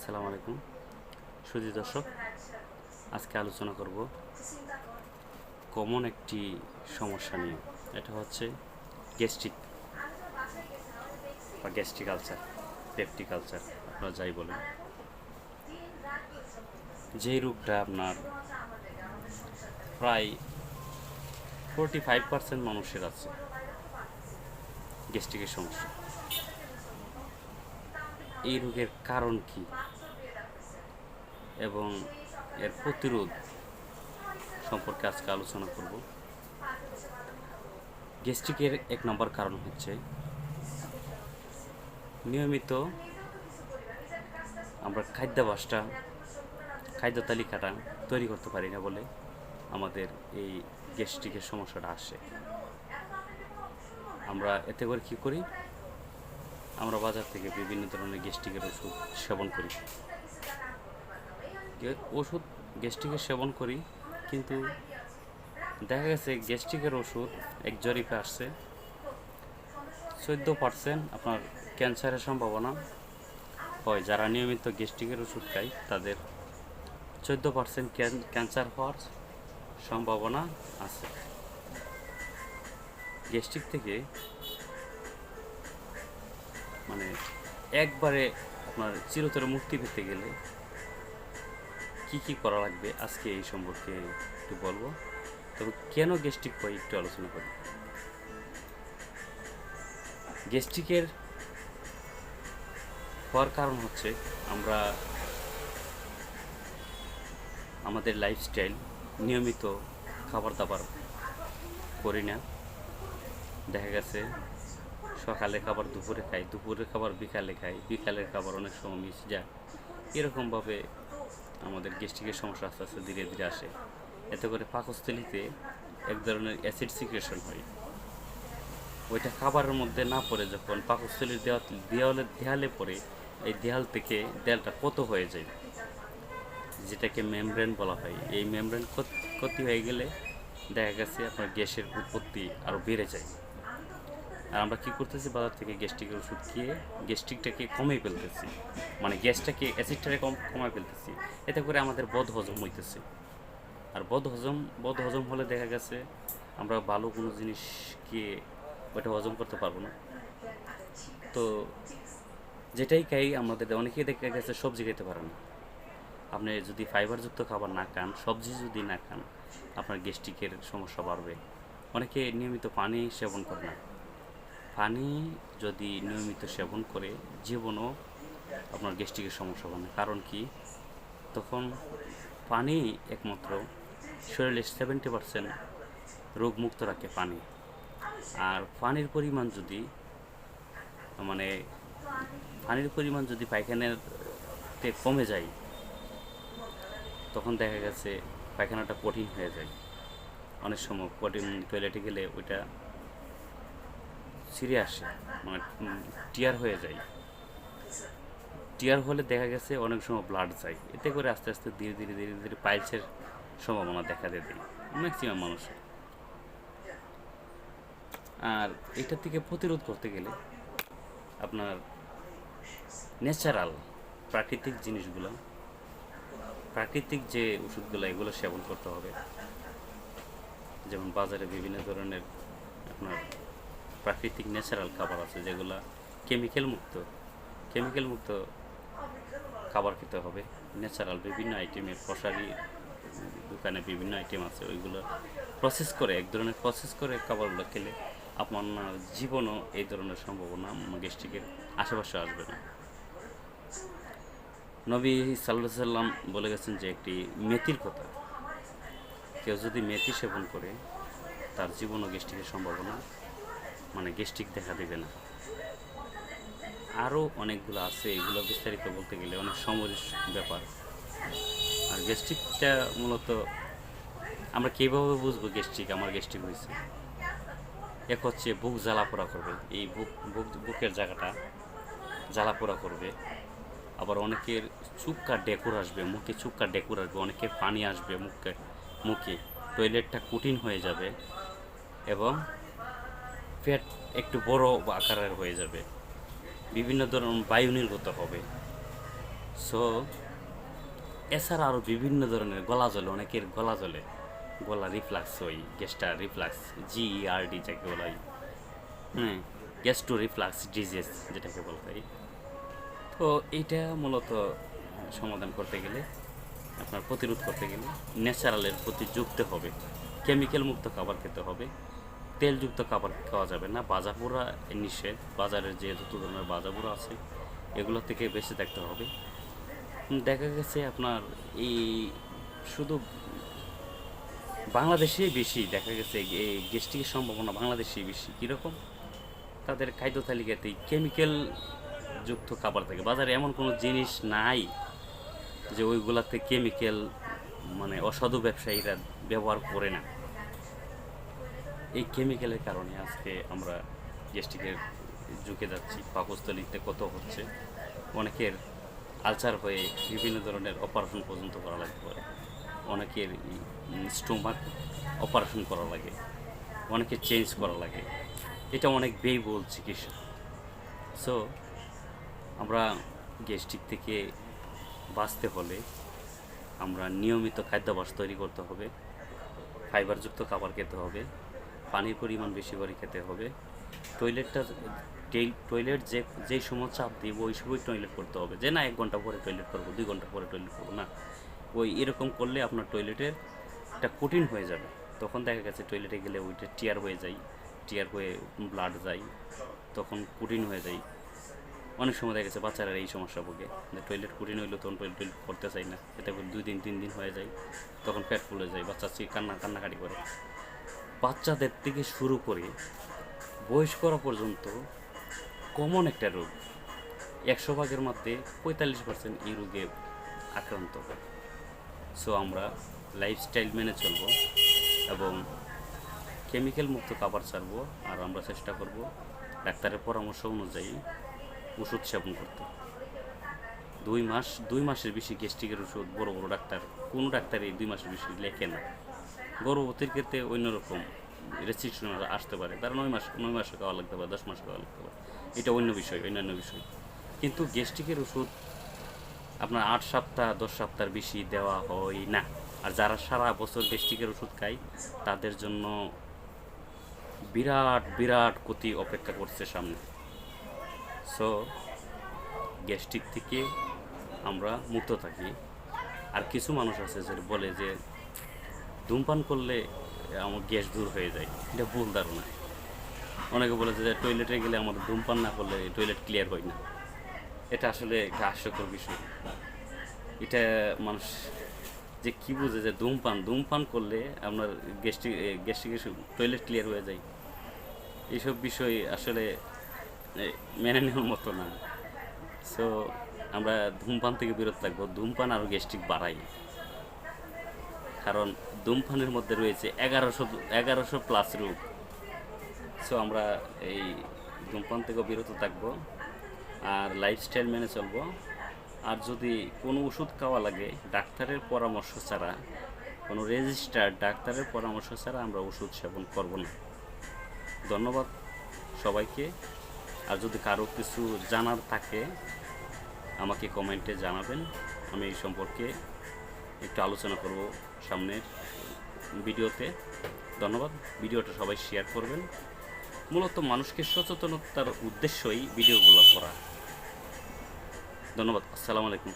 আসসালামু আলাইকুম সুধী দর্শক। আজকে আলোচনা করব কমন একটি সমস্যা নিয়ে। এটা হচ্ছে গ্যাস্ট্রিক বা গ্যাস্ট্রিক আলসার, পেপটিক আলসার, আপনারা যাই বলেন। যেই রোগটা আপনার প্রায় 45% মানুষের আছে, গ্যাস্ট্রিকের সমস্যা। এই রোগের কারণ কি এবং এর প্রতিরোধ সম্পর্কে আজকে আলোচনা করব। গ্যাস্ট্রিকের এক নম্বর কারণ হচ্ছে নিয়মিত আমরা খাদ্য তালিকাটা তৈরি করতে পারি না বলে আমাদের এই গ্যাস্ট্রিকের সমস্যাটা আসে। আমরা এতে করে কী করি, আমরা বাজার থেকে বিভিন্ন ধরনের গ্যাস্ট্রিকের ওষুধ সেবন করি। গ্যাস্ট্রিকের সেবন করি, কিন্তু দেখা গেছে গ্যাস্ট্রিকের ওষুধ এক জরিপে আসছে 14% আপনার ক্যান্সারের সম্ভাবনা হয়। যারা নিয়মিত গ্যাস্ট্রিকের ওষুধ খায় তাদের 14% ক্যান্সার হওয়ার সম্ভাবনা আছে। গ্যাস্ট্রিক থেকে মানে একবারে আপনার চিরতরে মুক্তি পেতে গেলে কি কি করা লাগবে আজকে এই সম্পর্কে একটু বলবো। তবে কেন গ্যাস্ট্রিক হয় একটু আলোচনা করি। গ্যাস্ট্রিকের হওয়ার কারণ হচ্ছে আমরা আমাদের লাইফস্টাইল নিয়মিত খাবার দাবার করি না। দেখা গেছে সকালে খাবার দুপুরে খাই, দুপুরের খাবার বিকালে খাই, বিকালের খাবার অনেক সময় মিস যায়। এরকমভাবে আমাদের গ্যাস্ট্রিকের সমস্যা আস্তে আস্তে ধীরে ধীরে আসে। এতে করে পাকস্থলীতে এক ধরনের অ্যাসিড সিক্রেশন হয়। ওইটা খাবারের মধ্যে না পড়ে যখন পাকস্থলীর দেয়ালে পড়ে, এই দেয়ালটা কত হয়ে যায়, যেটাকে মেমব্রেন বলা হয়। এই মেমব্রেন ক্ষতি হয়ে গেলে দেখা গেছে আপনার গ্যাসের উৎপত্তি আরও বেড়ে যায়। আর আমরা কী করতেছি, বাজার থেকে গ্যাস্ট্রিকের ওষুধ খেয়ে গ্যাস্ট্রিকটাকে কমিয়ে ফেলতেছি, মানে গ্যাসটাকে অ্যাসিডটাকে কমায় ফেলতেছি। এতে করে আমাদের বদহজম হইতেছে। আর বদহজম হলে দেখা গেছে আমরা ভালো কোনো জিনিসকে ওটা হজম করতে পারবো না। তো যেটাই খাই, আমাদের অনেকেই দেখা গেছে সবজি খেতে পারে না। আপনি যদি ফাইবারযুক্ত খাবার না খান, সবজি যদি না খান, আপনার গ্যাস্ট্রিকের সমস্যা বাড়বে। অনেকে নিয়মিত পানি সেবন করে না। পানি যদি নিয়মিত সেবন করে, জীবনও আপনার গ্যাস্ট্রিকের সমস্যা হবে না। কারণ কি, তখন পানি একমাত্র শরীরে 70% রোগমুক্ত রাখে পানি। আর পানির পরিমাণ যদি পায়খানাতে কমে যায়, তখন দেখা গেছে পায়খানাটা কঠিন হয়ে যায়। অনেক সময় টয়লেটে গেলে ওইটা ছিঁড়ে আসে, মানে টিয়ার হয়ে যায়। টিয়ার হলে দেখা গেছে অনেক সময় ব্লাড যায়। এতে করে আস্তে আস্তে ধীরে ধীরে ধীরে ধীরে পাইলসের সম্ভাবনা দেখা দেয় ম্যাক্সিমাম মানুষের। আর এটা থেকে প্রতিরোধ করতে গেলে আপনার ন্যাচারাল প্রাকৃতিক যে ওষুধগুলো, এগুলো সেবন করতে হবে। যেমন বাজারে বিভিন্ন ধরনের আপনার প্রাকৃতিক ন্যাচারাল খাবার আছে, যেগুলো কেমিক্যাল মুক্ত খাবার খেতে হবে। ন্যাচারাল বিভিন্ন আইটেমের প্রসারি দোকানে বিভিন্ন আইটেম আছে, ওইগুলো এক ধরনের প্রসেস করে খাবারগুলো খেলে আপনার জীবনও এই ধরনের সম্ভাবনা গ্যাস্ট্রিকের আশেপাশে আসবে না। নবী সাল্লাল্লাহু আলাইহি সাল্লাম বলে গেছেন যে একটি মেথির কথা, কেউ যদি মেথি সেবন করে, তার জীবনও গ্যাস্ট্রিকের সম্ভাবনা গ্যাস্ট্রিক দেখা দেবে না। আরও অনেকগুলো আছে, এগুলো বিস্তারিত বলতে গেলে অনেক সময়ের ব্যাপার। আর গ্যাস্ট্রিকটা মূলত আমরা কীভাবে বুঝবো আমার গ্যাস্ট্রিক হয়েছে? এক হচ্ছে বুক জ্বালাপোড়া করবে, এই বুকের জায়গাটা জ্বালাপোড়া করবে। আবার অনেকের চুক্কা ডেকুর আসবে, মুখে চুক্কা ডেকুর আসবে, অনেকের পানি আসবে মুখে, টয়লেটটা কঠিন হয়ে যাবে এবং পেট একটু বড় আকারের হয়ে যাবে, বিভিন্ন ধরনের বায়ু নির্গত হবে, সো এছাড়া আরও বিভিন্ন ধরনের গলা জ্বলে, অনেকের গলা জ্বলে, গলা রিফ্লাক্স, ওই গ্যাসটা রিফ্লাক্স, GERD যাকে বলা হয়, হ্যাঁ, গ্যাস্ট্রো রিফ্লাক্স ডিজিজ যেটাকে বলা হয়। তো এইটা মূলত সমাধান করতে গেলে, আপনার প্রতিরোধ করতে গেলে ন্যাচারালের প্রতি যুক্ত হবে, কেমিক্যাল মুক্ত খাবার খেতে হবে, তেলযুক্ত খাবার খাওয়া যাবে না, ভাজাপোড়া নিষেধ, বাজারের যে যত ধরনের ভাজাপোড়া আছে এগুলো থেকে বেঁচে থাকতে হবে। দেখা গেছে আপনার এই শুধু বাংলাদেশেই বেশি দেখা গেছে এই গ্যাস্ট্রিকের সম্ভাবনা বাংলাদেশেই বেশি। কীরকম? তাদের খাদ্য তালিকাতেই কেমিক্যাল যুক্ত খাবার থাকে, বাজারে এমন কোনো জিনিস নাই যে ওইগুলাতে কেমিক্যাল মানে অসাধু ব্যবসায়ীরা ব্যবহার করে না। এই কেমিক্যালের কারণে আজকে আমরা গ্যাস্ট্রিকের ঝুঁকে যাচ্ছি, পাকস্থলীতে কত হচ্ছে, অনেকের আলসার হয়ে বিভিন্ন ধরনের অপারেশন পর্যন্ত করা লাগতে পারে, অনেকের স্টোমাক অপারেশন করা লাগে, অনেকের চেঞ্জ করা লাগে, এটা অনেক ব্যয়বহুল চিকিৎসা। সো আমরা গ্যাস্ট্রিক থেকে বাঁচতে হলে আমরা নিয়মিত খাদ্যাভ্যাস তৈরি করতে হবে, ফাইবারযুক্ত খাবার খেতে হবে, পানির পরিমাণ বেশি করে খেতে হবে, টয়লেট যেই সময় চাপ দিব ওই সময় টয়লেট করতে হবে, যে না 1 ঘন্টা পরে টয়লেট করবো, 2 ঘন্টা পরে টয়লেট করবো না। ওই এরকম করলে আপনার টয়লেটের একটা কঠিন হয়ে যাবে, তখন দেখা গেছে টয়লেটে গেলে ওইটা টিয়ার হয়ে যায়, টিয়ার হয়ে ব্লাড যায়, তখন কঠিন হয়ে যায়। অনেক সময় দেখা গেছে বাচ্চারা এই সমস্যা ভোগে, যে টয়লেট কঠিন হইলো তখন টয়লেট করতে চাই না, এটা 2 দিন 3 দিন হয়ে যায়, তখন পেট ফুলে যায়, বাচ্চা কান্নাকাটি করে। বাচ্চাদের থেকে শুরু করে বয়স্করা পর্যন্ত কমন একটা রোগ, 100 ভাগের মধ্যে 45% এই রোগে আক্রান্ত হয়। সো আমরা লাইফস্টাইল মেনে চলবো এবং কেমিক্যাল মুক্ত খাবার ছাড়বো, আর আমরা চেষ্টা করব ডাক্তারের পরামর্শ অনুযায়ী ওষুধ সেবন করতে। 2 মাসের বেশি গ্যাস্ট্রিকের ওষুধ বড় বড় ডাক্তার, কোনো ডাক্তারই 2 মাসের বেশি লেখে না। গর্ভবতীর ক্ষেত্রে অন্যরকম রেস্ট্রিকশন আসতে পারে, তারা 9 মাসে খাওয়া লাগতে পারে, 10 মাসে খাওয়া লাগতে পারে, এটা অন্যান্য বিষয়। কিন্তু গ্যাস্ট্রিকের ওষুধ আপনার 8 সপ্তাহ 10 সপ্তাহের বেশি দেওয়া হয় না। আর যারা সারা বছর গ্যাস্ট্রিকের ওষুধ খায় তাদের জন্য বিরাট বিরাট ক্ষতি অপেক্ষা করছে সামনে। সো গ্যাস্ট্রিক থেকে আমরা মুক্ত থাকি। আর কিছু মানুষ আছে যে বলে যে ধূমপান করলে আমার গ্যাস দূর হয়ে যায়, এটা ভুল ধারণা। অনেকে বলে যে টয়লেটে গেলে আমার ধূমপান না করলে টয়লেট ক্লিয়ার হয় না, এটা আসলে একটা হাস্যকর বিষয়। এটা মানুষ যে কী বুঝে যে ধূমপান করলে আপনার গ্যাস্ট্রিক টয়লেট ক্লিয়ার হয়ে যায়, এইসব বিষয় আসলে মেনে নেওয়ার মতো না। সো আমরা ধূমপান থেকে বিরত থাকবো। ধূমপান আরও গ্যাস্ট্রিক বাড়ায়, কারণ ধূমপানের মধ্যে রয়েছে 1100 প্লাস রোগ। সো আমরা এই ধূমপান থেকেও বিরত থাকবো আর লাইফস্টাইল মেনে চলবো। আর যদি কোনো ওষুধ খাওয়া লাগে ডাক্তারের পরামর্শ ছাড়া, কোনো রেজিস্টার্ড ডাক্তারের পরামর্শ ছাড়া আমরা ওষুধ সেবন করব না। ধন্যবাদ সবাইকে। আর যদি কারো কিছু জানার থাকে আমাকে কমেন্টে জানাবেন, আমি এই সম্পর্কে একটু আলোচনা করব সামনের ভিডিওতে। ধন্যবাদ। ভিডিওটা সবাই শেয়ার করবেন। মূলত মানুষকে সচেতনতার উদ্দেশ্যই ভিডিওগুলো করা। ধন্যবাদ। আসসালামু আলাইকুম।